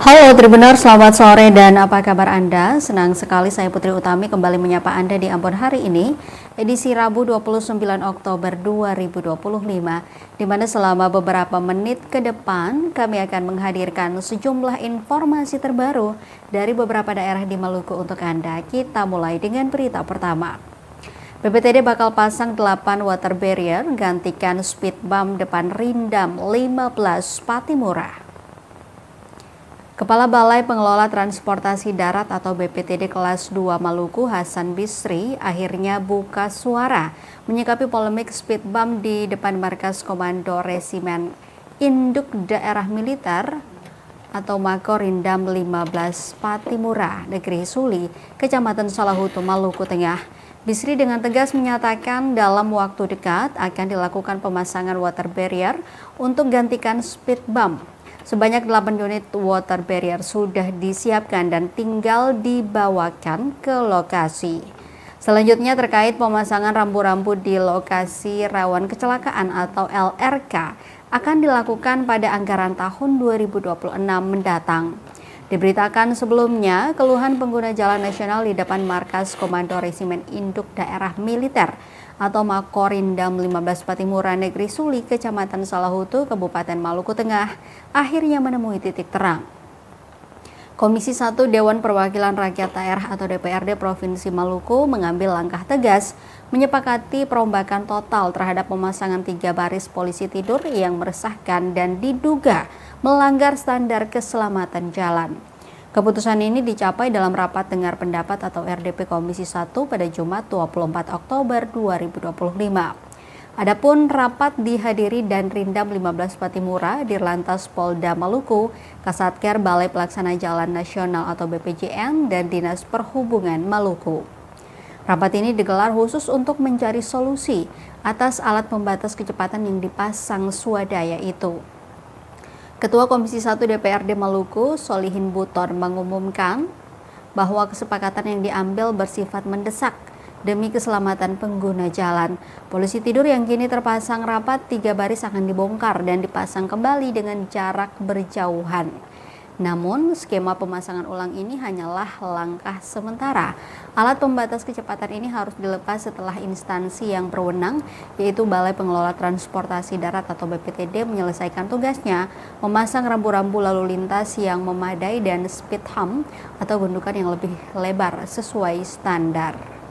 Halo Tribuners, selamat sore dan apa kabar Anda? Senang sekali saya Putri Utami kembali menyapa Anda di Ambon hari ini, edisi Rabu 29 Oktober 2025, di mana selama beberapa menit ke depan kami akan menghadirkan sejumlah informasi terbaru dari beberapa daerah di Maluku untuk Anda. Kita mulai dengan berita pertama. BPTD bakal pasang 8 water barrier gantikan speed bump depan Rindam 15 Patimura. Kepala Balai Pengelola Transportasi Darat atau BPTD kelas 2 Maluku, Hasan Bisri, akhirnya buka suara menyikapi polemik speed bump di depan markas Komando Resimen Induk Daerah Militer atau Makorindam 15 Patimura, Negeri Suli, Kecamatan Salahutu, Maluku Tengah. Bisri dengan tegas menyatakan dalam waktu dekat akan dilakukan pemasangan water barrier untuk gantikan speed bump. Sebanyak 8 unit water barrier sudah disiapkan dan tinggal dibawakan ke lokasi. Selanjutnya terkait pemasangan rambu-rambu di lokasi rawan kecelakaan atau LRK akan dilakukan pada anggaran tahun 2026 mendatang. Diberitakan sebelumnya, keluhan pengguna jalan nasional di depan markas Komando Resimen Induk Daerah Militer atau Makorindam 15 Patimura, Negeri Suli, Kecamatan Salahutu, Kabupaten Maluku Tengah, akhirnya menemui titik terang. Komisi 1 Dewan Perwakilan Rakyat Daerah atau DPRD Provinsi Maluku mengambil langkah tegas menyepakati perombakan total terhadap pemasangan 3 baris polisi tidur yang meresahkan dan diduga melanggar standar keselamatan jalan. Keputusan ini dicapai dalam rapat dengar pendapat atau RDP Komisi 1 pada Jumat 24 Oktober 2025. Adapun rapat dihadiri dan Rindam 15 Patimura, Dirlantas Polda Maluku, Kasatker Balai Pelaksana Jalan Nasional atau BPJN, dan Dinas Perhubungan Maluku. Rapat ini digelar khusus untuk mencari solusi atas alat pembatas kecepatan yang dipasang swadaya itu. Ketua Komisi 1 DPRD Maluku, Solihin Buton, mengumumkan bahwa kesepakatan yang diambil bersifat mendesak demi keselamatan pengguna jalan. Polisi tidur yang kini terpasang rapat 3 baris akan dibongkar dan dipasang kembali dengan jarak berjauhan. Namun, skema pemasangan ulang ini hanyalah langkah sementara. Alat pembatas kecepatan ini harus dilepas setelah instansi yang berwenang, yaitu Balai Pengelola Transportasi Darat atau BPTD, menyelesaikan tugasnya memasang rambu-rambu lalu lintas yang memadai dan speed hump atau gundukan yang lebih lebar sesuai standar.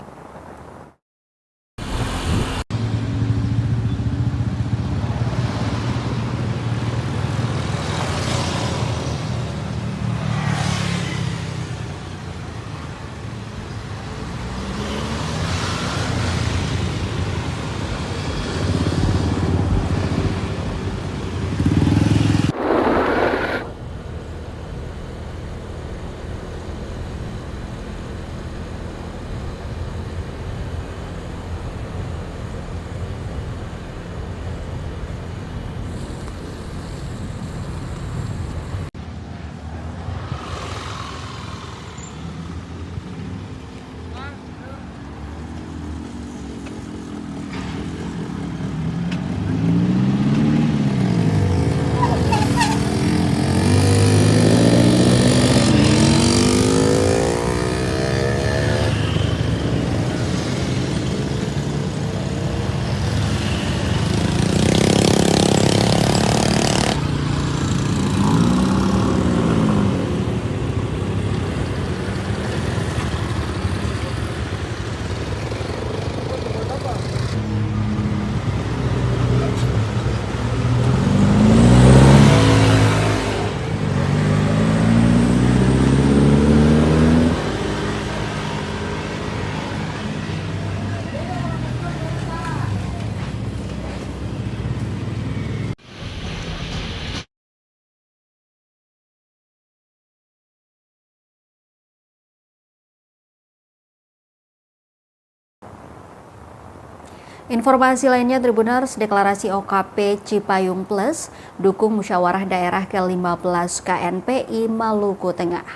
Informasi lainnya, Tribuners, deklarasi OKP Cipayung Plus dukung musyawarah daerah ke-15 KNPI Maluku Tengah.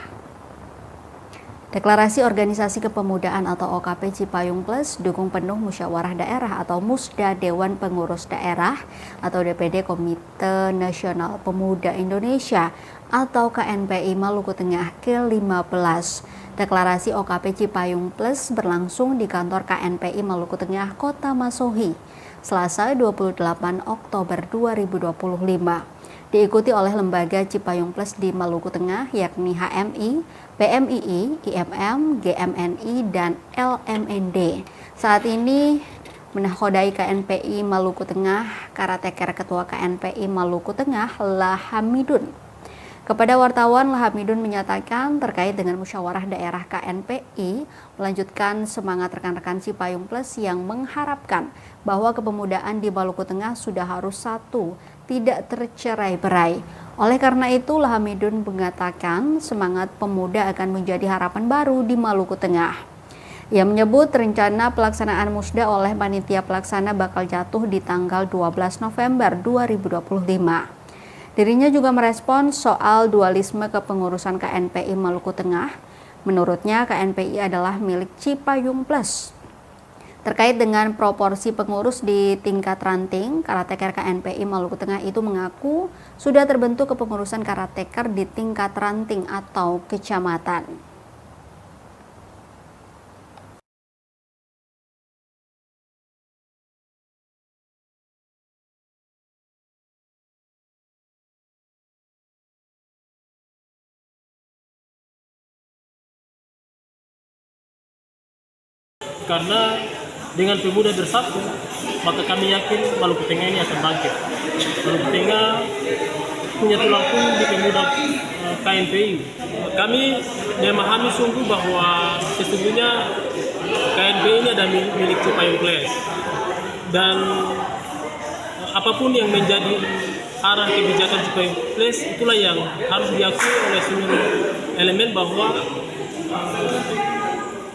Deklarasi Organisasi Kepemudaan atau OKP Cipayung Plus dukung penuh Musyawarah Daerah atau Musda Dewan Pengurus Daerah atau DPD Komite Nasional Pemuda Indonesia atau KNPI Maluku Tengah ke-15. Deklarasi OKP Cipayung Plus berlangsung di kantor KNPI Maluku Tengah Kota Masohi, Selasa 28 Oktober 2025. Diikuti oleh lembaga Cipayung Plus di Maluku Tengah yakni HMI, PMII, IMM, GMNI, dan LMND. Saat ini menakodai KNPI Maluku Tengah, Karateker Ketua KNPI Maluku Tengah, Lahamidun. Kepada wartawan, Lahamidun menyatakan terkait dengan musyawarah daerah KNPI melanjutkan semangat rekan-rekan Cipayung Plus yang mengharapkan bahwa kepemudaan di Maluku Tengah sudah harus satu, tidak tercerai-berai. Oleh karena itu, Lahamidun mengatakan semangat pemuda akan menjadi harapan baru di Maluku Tengah. Ia menyebut rencana pelaksanaan musda oleh panitia pelaksana bakal jatuh di tanggal 12 November 2025. Dirinya juga merespons soal dualisme kepengurusan KNPI Maluku Tengah. Menurutnya, KNPI adalah milik Cipayung Plus. Terkait dengan proporsi pengurus di tingkat ranting, Karateker KNPI Maluku Tengah itu mengaku sudah terbentuk kepengurusan Karateker di tingkat ranting atau kecamatan. Karena dengan pemuda bersatu, maka kami yakin Maluku Tengah ini akan bangkit. Maluku Tengah punya tulang punggung di pemuda KNPI. Kami memahami sungguh bahwa sesungguhnya KNPI ini adalah milik Cipayung Plus. Dan apapun yang menjadi arah kebijakan Cipayung Plus, itulah yang harus diakui oleh seluruh elemen bahwa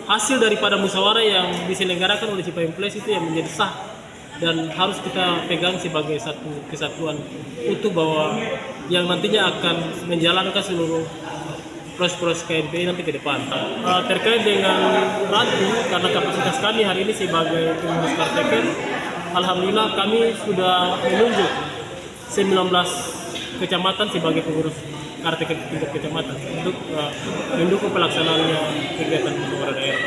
hasil daripada musyawarah yang diselenggarakan oleh Cipayung Plus itu yang menjadi sah dan harus kita pegang sebagai satu kesatuan utuh bahwa yang nantinya akan menjalankan seluruh proses KNPI nanti ke depan. Terkait dengan ranting, karena kapasitas kami hari ini sebagai pengurus Karateker, alhamdulillah kami sudah menunjuk 19 kecamatan sebagai pengurus Karateker tingkat kecamatan untuk mendukung pelaksanaannya kegiatan musyawarah daerah.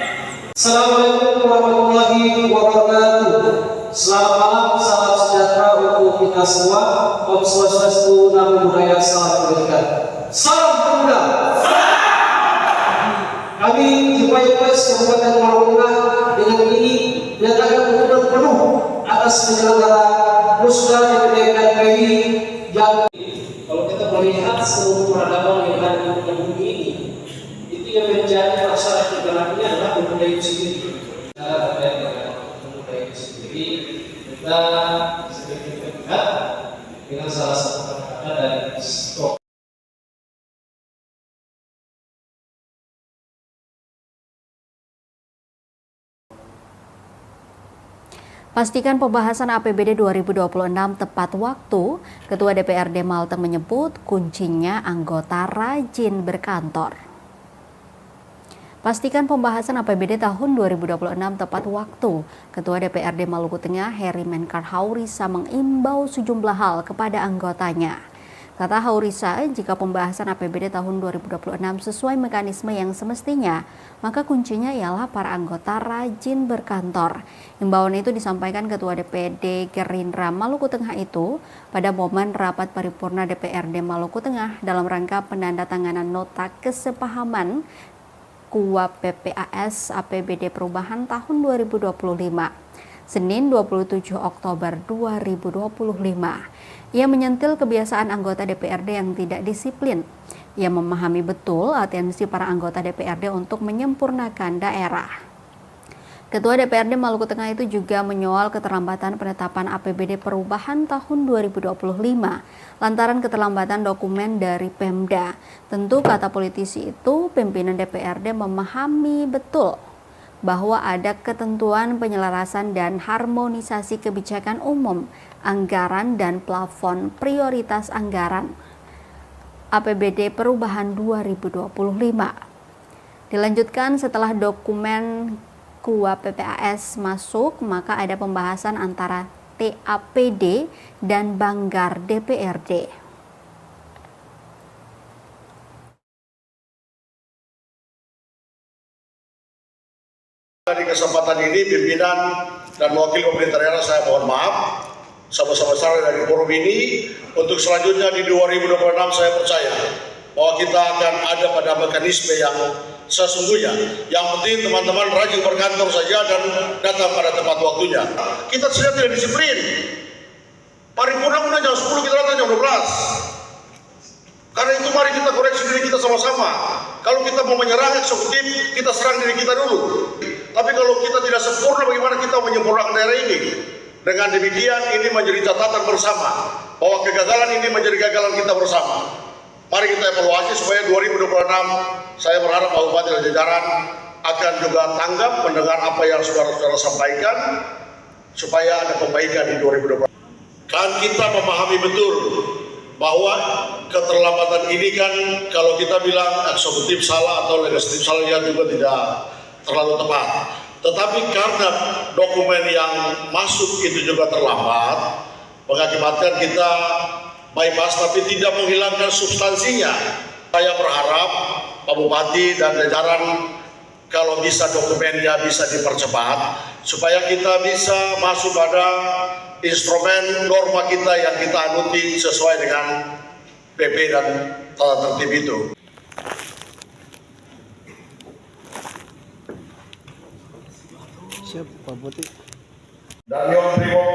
Assalamualaikum warahmatullahi wabarakatuh. Selamat malam, salam sejahtera untuk kita semua. Om Swastiastu, Namo Buddhaya, salam kebajikan. Salam pemuda. Kami Cipayung Plus Kabupaten Maluku Tengah dengan ini menyatakan dukungan penuh atas penyelenggaraan musda DPD KNPI yang kalau kita melihat seluruh peradaban yang ada di bumi ini, itu yang menjadi masalah kebenarannya adalah pemuda itu sendiri. Terkait dengan pemuda itu sendiri, kita sedikit dekat dengan salah satu kata dari Stok. Pastikan pembahasan APBD 2026 tepat waktu. Ketua DPRD Malteng menyebut kuncinya anggota rajin berkantor. Pastikan pembahasan APBD tahun 2026 tepat waktu. Ketua DPRD Maluku Tengah Heri Menkar Haurisa mengimbau sejumlah hal kepada anggotanya. Kata Haurisa, jika pembahasan APBD tahun 2026 sesuai mekanisme yang semestinya, maka kuncinya ialah para anggota rajin berkantor. Imbauan itu disampaikan Ketua DPD Gerindra Maluku Tengah itu pada momen rapat paripurna DPRD Maluku Tengah dalam rangka penandatanganan nota kesepahaman KUAP PPAS APBD Perubahan tahun 2025. Senin 27 Oktober 2025. Ia menyentil kebiasaan anggota DPRD yang tidak disiplin. Ia memahami betul atensi para anggota DPRD untuk menyempurnakan daerah. Ketua DPRD Maluku Tengah itu juga menyoal keterlambatan penetapan APBD Perubahan tahun 2025 lantaran keterlambatan dokumen dari Pemda. Tentu kata politisi itu, pimpinan DPRD memahami betul bahwa ada ketentuan penyelarasan dan harmonisasi kebijakan umum, anggaran dan plafon prioritas anggaran APBD Perubahan 2025. Dilanjutkan setelah dokumen KUA PPAS masuk, maka ada pembahasan antara TAPD dan Banggar DPRD. Di kesempatan ini pimpinan dan wakil pemerintah daerah saya mohon maaf sebesar-besarnya dari forum ini. Untuk selanjutnya di 2026 saya percaya bahwa kita akan ada pada mekanisme yang sesungguhnya. Yang penting teman-teman rajin berkantor saja dan datang pada tepat waktunya. Kita sudah tidak disiplin. Paripurna jam 10, kita datang jam 12. Karena itu mari kita koreksi diri kita sama-sama. Kalau kita mau menyerang eksekutif, kita serang diri kita dulu. Tapi kalau kita tidak sempurna, bagaimana kita menyempurnakan daerah ini? Dengan demikian ini menjadi catatan bersama bahwa kegagalan ini menjadi gagalan kita bersama. Mari kita evaluasi supaya 2026 saya berharap Pak Bupati dan jajaran akan juga tanggap mendengar apa yang saudara-saudara sampaikan supaya ada perbaikan di 2026. Kan kita memahami betul bahwa keterlambatan ini kan kalau kita bilang eksekutif salah atau legislatif salah juga tidak terlalu tepat. Tetapi karena dokumen yang masuk itu juga terlambat, mengakibatkan kita bypass tapi tidak menghilangkan substansinya. Saya berharap Pak Bupati dan jajaran kalau bisa dokumennya bisa dipercepat supaya kita bisa masuk pada instrumen norma kita yang kita anuti sesuai dengan PP dan tata tertib itu. Siap, Pak Bupati. Dan yang Brimob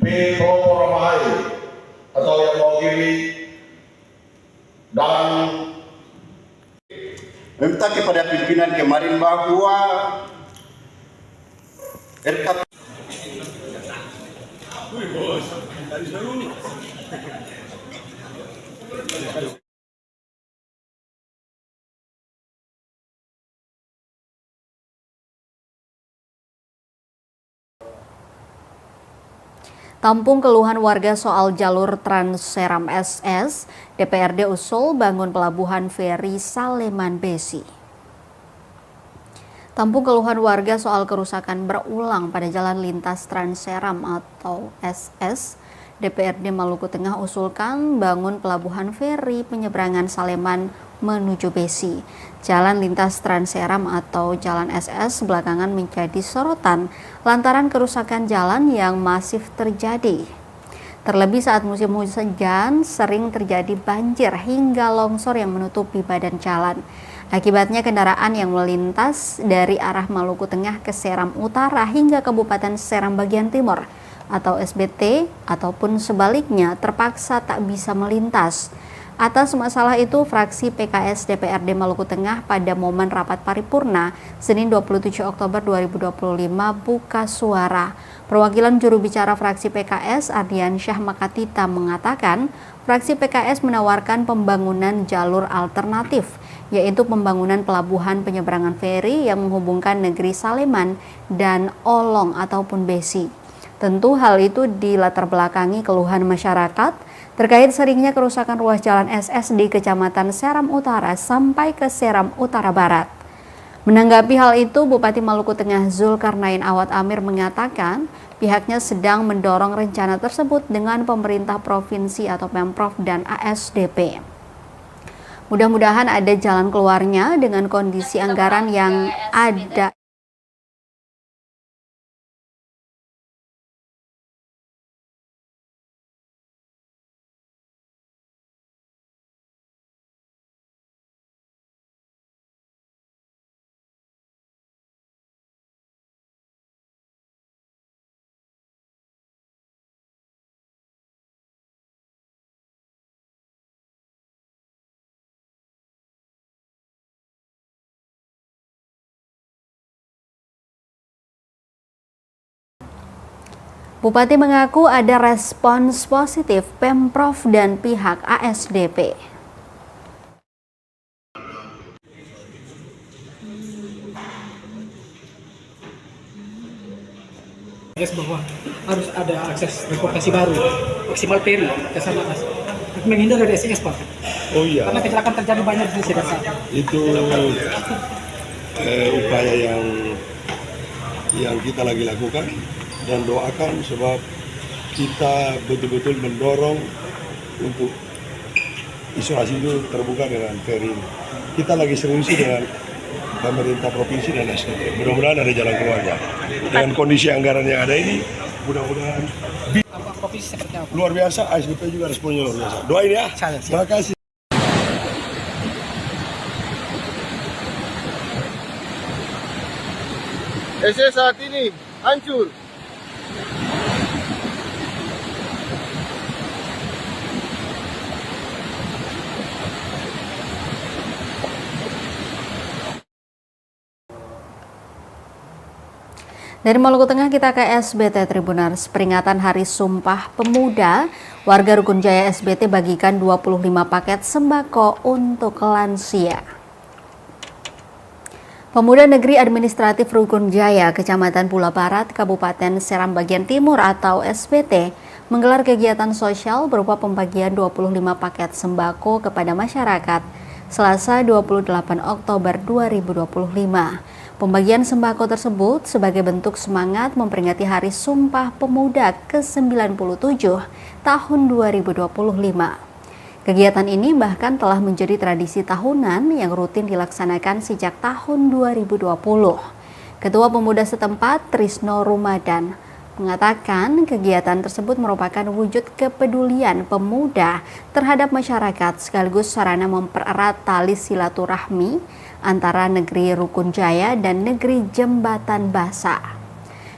B. Toto Ramahai atau yang mewakili dan meminta kepada pimpinan kemarin bahwa RKP Tampung keluhan warga soal jalur Trans-Seram SS, DPRD usul bangun pelabuhan feri Saleman Besi. Tampung keluhan warga soal kerusakan berulang pada jalan lintas Trans-Seram atau SS, DPRD Maluku Tengah usulkan bangun pelabuhan feri penyeberangan Saleman menuju Besi. Jalan lintas Trans-Seram atau Jalan SS belakangan menjadi sorotan lantaran kerusakan jalan yang masif terjadi. Terlebih saat musim hujan sering terjadi banjir hingga longsor yang menutupi badan jalan. Akibatnya kendaraan yang melintas dari arah Maluku Tengah ke Seram Utara hingga Kabupaten Seram bagian Timur atau SBT ataupun sebaliknya terpaksa tak bisa melintas. Atas masalah itu, fraksi PKS DPRD Maluku Tengah pada momen rapat paripurna Senin 27 Oktober 2025 buka suara. Perwakilan juru bicara fraksi PKS Ardian Syah Makatita mengatakan, fraksi PKS menawarkan pembangunan jalur alternatif, yaitu pembangunan pelabuhan penyeberangan feri yang menghubungkan negeri Saleman dan Olong ataupun Besi. Tentu hal itu dilatar belakangi keluhan masyarakat terkait seringnya kerusakan ruas jalan SS di Kecamatan Seram Utara sampai ke Seram Utara Barat. Menanggapi hal itu, Bupati Maluku Tengah Zulkarnain Awad Amir mengatakan pihaknya sedang mendorong rencana tersebut dengan pemerintah provinsi atau Pemprov dan ASDP. Mudah-mudahan ada jalan keluarnya dengan kondisi anggaran yang ada. Bupati mengaku ada respons positif Pemprov dan pihak ASDP. Bahwa harus ada akses transportasi baru, maksimal peri ke sana mas. Menghindar dari SES Pak. Oh iya. Karena kecelakaan terjadi banyak di sekitar sana. Itu upaya yang kita lagi lakukan, dan doakan sebab kita betul-betul mendorong untuk isolasi itu terbuka dengan fair ini. Kita lagi serius dengan pemerintah provinsi dan nasional. Mudah-mudahan ada jalan keluarnya. Dengan kondisi anggaran yang ada ini, mudah-mudahan Provinsi seperti apa? luar biasa. ASDP juga responnya luar biasa. Doain ya. Terima kasih. SS saat ini hancur. Dari Maluku Tengah kita ke SBT Tribuners. Peringatan Hari Sumpah Pemuda, warga Rukun Jaya SBT bagikan 25 paket sembako untuk lansia. Pemuda Negeri Administratif Rukun Jaya, Kecamatan Pula Barat, Kabupaten Seram Bagian Timur atau SBT, menggelar kegiatan sosial berupa pembagian 25 paket sembako kepada masyarakat Selasa 28 Oktober 2025. Pembagian sembako tersebut sebagai bentuk semangat memperingati Hari Sumpah Pemuda ke-97 tahun 2025. Kegiatan ini bahkan telah menjadi tradisi tahunan yang rutin dilaksanakan sejak tahun 2020. Ketua Pemuda setempat, Trisno Rumadan, mengatakan kegiatan tersebut merupakan wujud kepedulian pemuda terhadap masyarakat sekaligus sarana mempererat tali silaturahmi antara negeri Rukun Jaya dan negeri Jembatan Basa.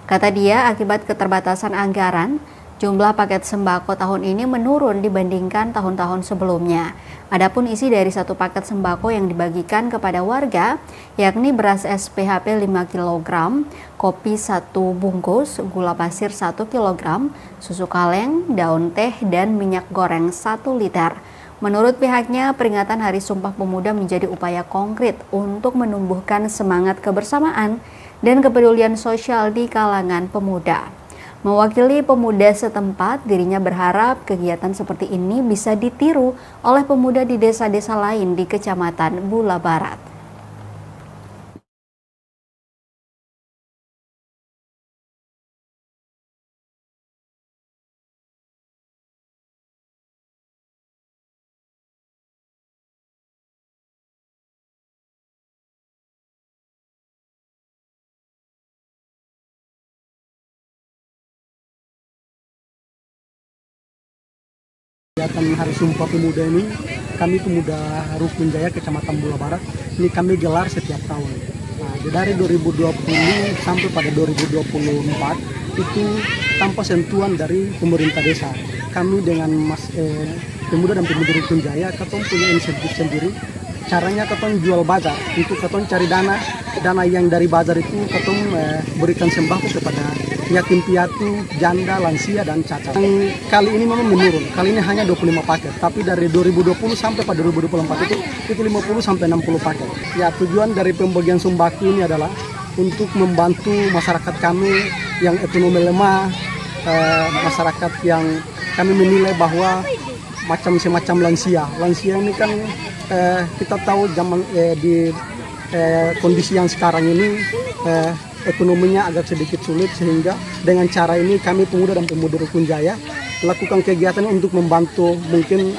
Kata dia, akibat keterbatasan anggaran, jumlah paket sembako tahun ini menurun dibandingkan tahun-tahun sebelumnya. Adapun isi dari satu paket sembako yang dibagikan kepada warga, yakni beras SPHP 5 kg, kopi 1 bungkus, gula pasir 1 kg, susu kaleng, daun teh, dan minyak goreng 1 liter. Menurut pihaknya, peringatan Hari Sumpah Pemuda menjadi upaya konkret untuk menumbuhkan semangat kebersamaan dan kepedulian sosial di kalangan pemuda. Mewakili pemuda setempat, dirinya berharap kegiatan seperti ini bisa ditiru oleh pemuda di desa-desa lain di Kecamatan Bula Barat. Kegiatan Hari Sumpah Pemuda ini, kami pemuda Rukun Jaya Kecamatan Bula Barat, ini kami gelar setiap tahun. Nah, dari 2020 sampai pada 2024 itu tanpa sentuhan dari pemerintah desa. Kami dengan pemuda dan pemuda Rukun Jaya, kita punya inisiatif sendiri. Caranya kita jual bazar, itu kita cari dana yang dari bazar itu kita berikan sembako kepada yatim piatu, janda, lansia, dan cacat. Yang kali ini memang menurun, kali ini hanya 25 paket, tapi dari 2020 sampai pada 2024 itu 50 sampai 60 paket. Ya, tujuan dari pembagian sembako ini adalah untuk membantu masyarakat kami yang ekonomi lemah, masyarakat yang kami menilai bahwa semacam lansia. Lansia ini kan kita tahu zaman di kondisi yang sekarang ini ekonominya agak sedikit sulit, sehingga dengan cara ini kami pemuda dan pemuda Rukun Jaya melakukan kegiatan untuk membantu, mungkin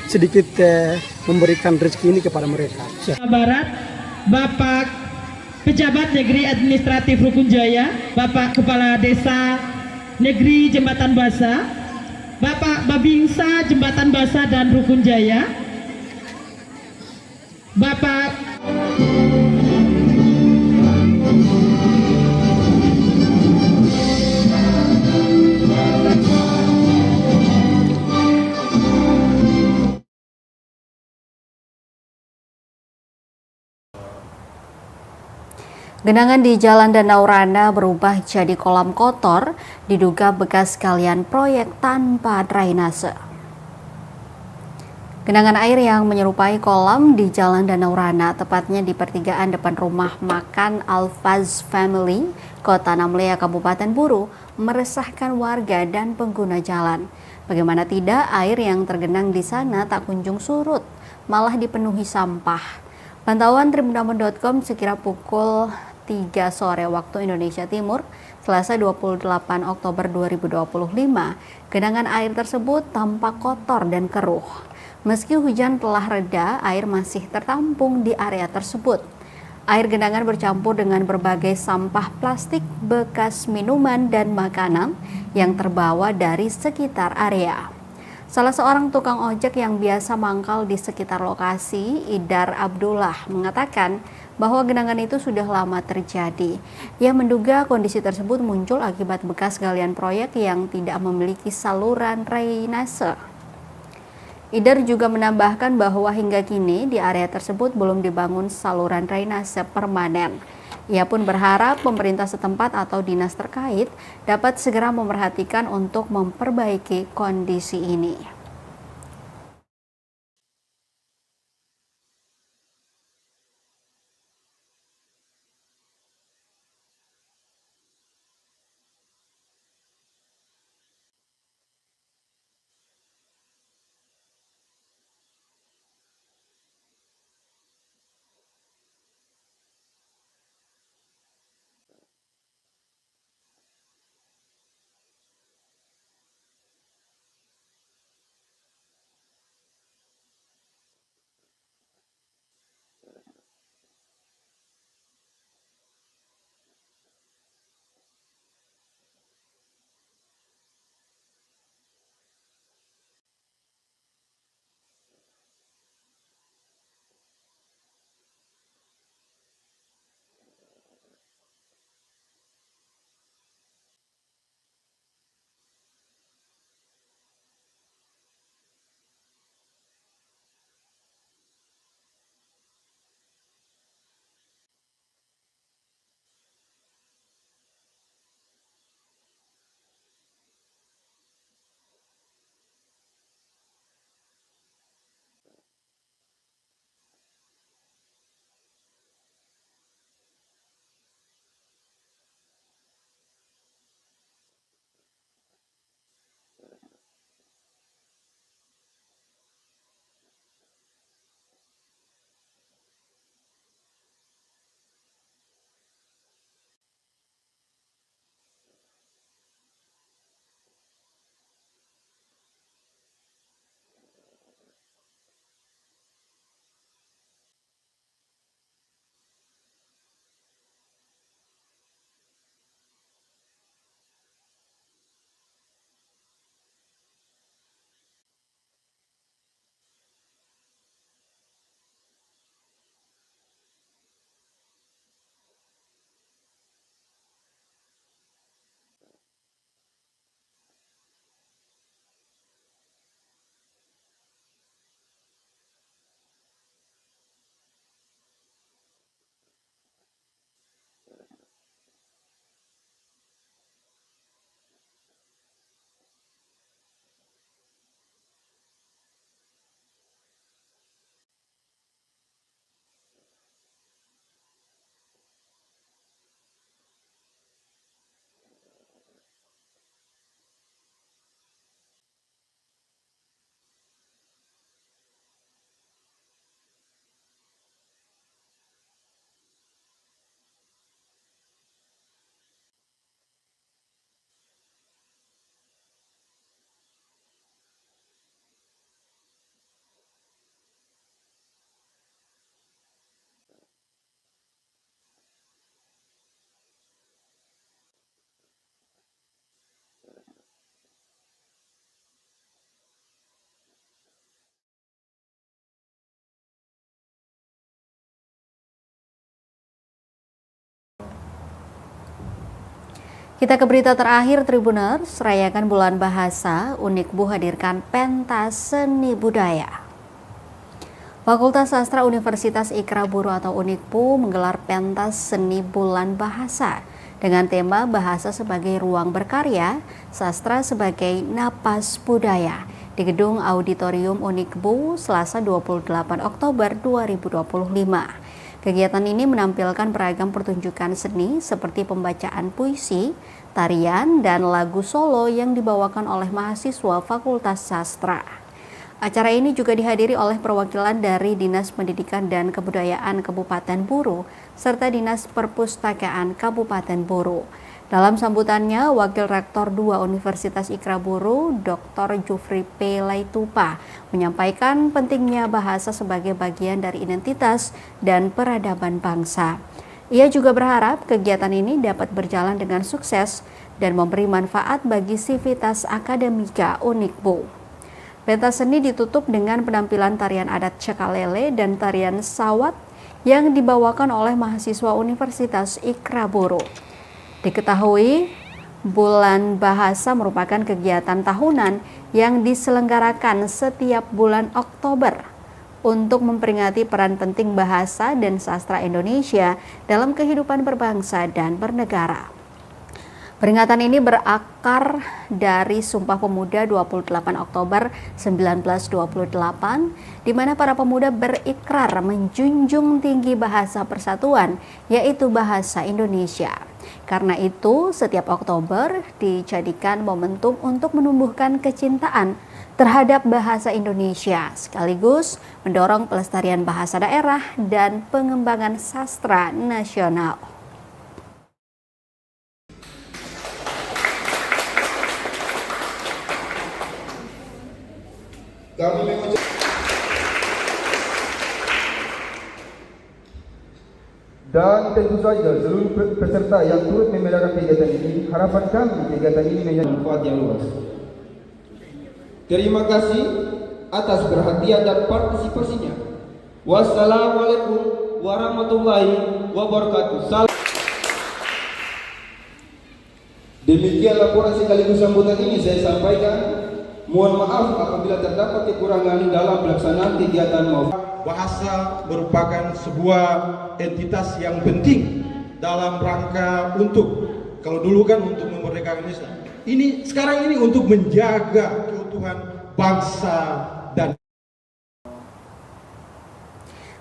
sedikit memberikan rezeki ini kepada mereka. Barat, Bapak Pejabat Negeri Administratif Rukun Jaya, Bapak Kepala Desa Negeri Jembatan Basa, Bapak Babinsa Jembatan Basa dan Rukun Jaya, Bapak Genangan di Jalan Danau Rana berubah jadi kolam kotor, diduga bekas galian proyek tanpa drainase. Genangan air yang menyerupai kolam di Jalan Danau Rana, tepatnya di pertigaan depan rumah makan Al-Faz Family, Kota Namlea, Kabupaten Buru, meresahkan warga dan pengguna jalan. Bagaimana tidak, air yang tergenang di sana tak kunjung surut, malah dipenuhi sampah. Pantauan tribunambon.com sekira pukul 3 sore waktu Indonesia Timur, Selasa 28 Oktober 2025, genangan air tersebut tampak kotor dan keruh. Meski hujan telah reda, air masih tertampung di area tersebut. Air genangan bercampur dengan berbagai sampah plastik, bekas minuman dan makanan yang terbawa dari sekitar area. Salah seorang tukang ojek yang biasa mangkal di sekitar lokasi, Idar Abdullah, mengatakan bahwa genangan itu sudah lama terjadi. Ia menduga kondisi tersebut muncul akibat bekas galian proyek yang tidak memiliki saluran drainase. Idar juga menambahkan bahwa hingga kini di area tersebut belum dibangun saluran drainase permanen. Ia pun berharap pemerintah setempat atau dinas terkait dapat segera memperhatikan untuk memperbaiki kondisi ini. Kita ke berita terakhir Tribuners, rayakan bulan bahasa, Unikbu hadirkan pentas seni budaya. Fakultas Sastra Universitas Ikra Buru atau Unikbu menggelar pentas seni bulan bahasa dengan tema bahasa sebagai ruang berkarya, sastra sebagai napas budaya di Gedung Auditorium Unikbu Selasa 28 Oktober 2025. Kegiatan ini menampilkan beragam pertunjukan seni seperti pembacaan puisi, tarian, dan lagu solo yang dibawakan oleh mahasiswa Fakultas Sastra. Acara ini juga dihadiri oleh perwakilan dari Dinas Pendidikan dan Kebudayaan Kabupaten Buru serta Dinas Perpustakaan Kabupaten Buru. Dalam sambutannya, Wakil Rektor 2 Universitas Ikra Buru, Dr. Jufri P. Laitupa, menyampaikan pentingnya bahasa sebagai bagian dari identitas dan peradaban bangsa. Ia juga berharap kegiatan ini dapat berjalan dengan sukses dan memberi manfaat bagi sivitas akademika Unikbo. Pentas seni ditutup dengan penampilan tarian adat Cekalele dan tarian sawat yang dibawakan oleh mahasiswa Universitas Ikra Buru. Diketahui, Bulan Bahasa merupakan kegiatan tahunan yang diselenggarakan setiap bulan Oktober untuk memperingati peran penting bahasa dan sastra Indonesia dalam kehidupan berbangsa dan bernegara. Peringatan ini berakar dari Sumpah Pemuda 28 Oktober 1928, di mana para pemuda berikrar menjunjung tinggi bahasa persatuan, yaitu bahasa Indonesia. Karena itu, setiap Oktober dijadikan momentum untuk menumbuhkan kecintaan terhadap bahasa Indonesia, sekaligus mendorong pelestarian bahasa daerah dan pengembangan sastra nasional. Dan tentu saja seluruh peserta yang turut memelihara kegiatan ini, harapan kami kegiatan ini menjadi manfaat yang luas. Terima kasih atas perhatian dan partisipasinya. Wassalamualaikum warahmatullahi wabarakatuh. Demikian laporan sekaligus sambutan ini saya sampaikan. Mohon maaf apabila terdapat kekurangan dalam pelaksanaan kegiatan maupun. Bahasa merupakan sebuah entitas yang penting dalam rangka untuk, kalau dulu kan untuk memerdekakan Indonesia, ini sekarang ini untuk menjaga keutuhan bangsa dan.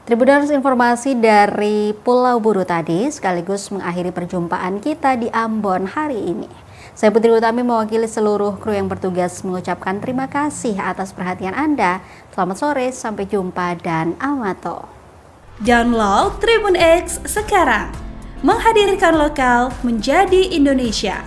Tribuners, informasi dari Pulau Buru tadi sekaligus mengakhiri perjumpaan kita di Ambon hari ini. Saya Putri Utami mewakili seluruh kru yang bertugas mengucapkan terima kasih atas perhatian Anda. Selamat sore, sampai jumpa dan amato. Download Tribun X sekarang, menghadirkan lokal menjadi Indonesia.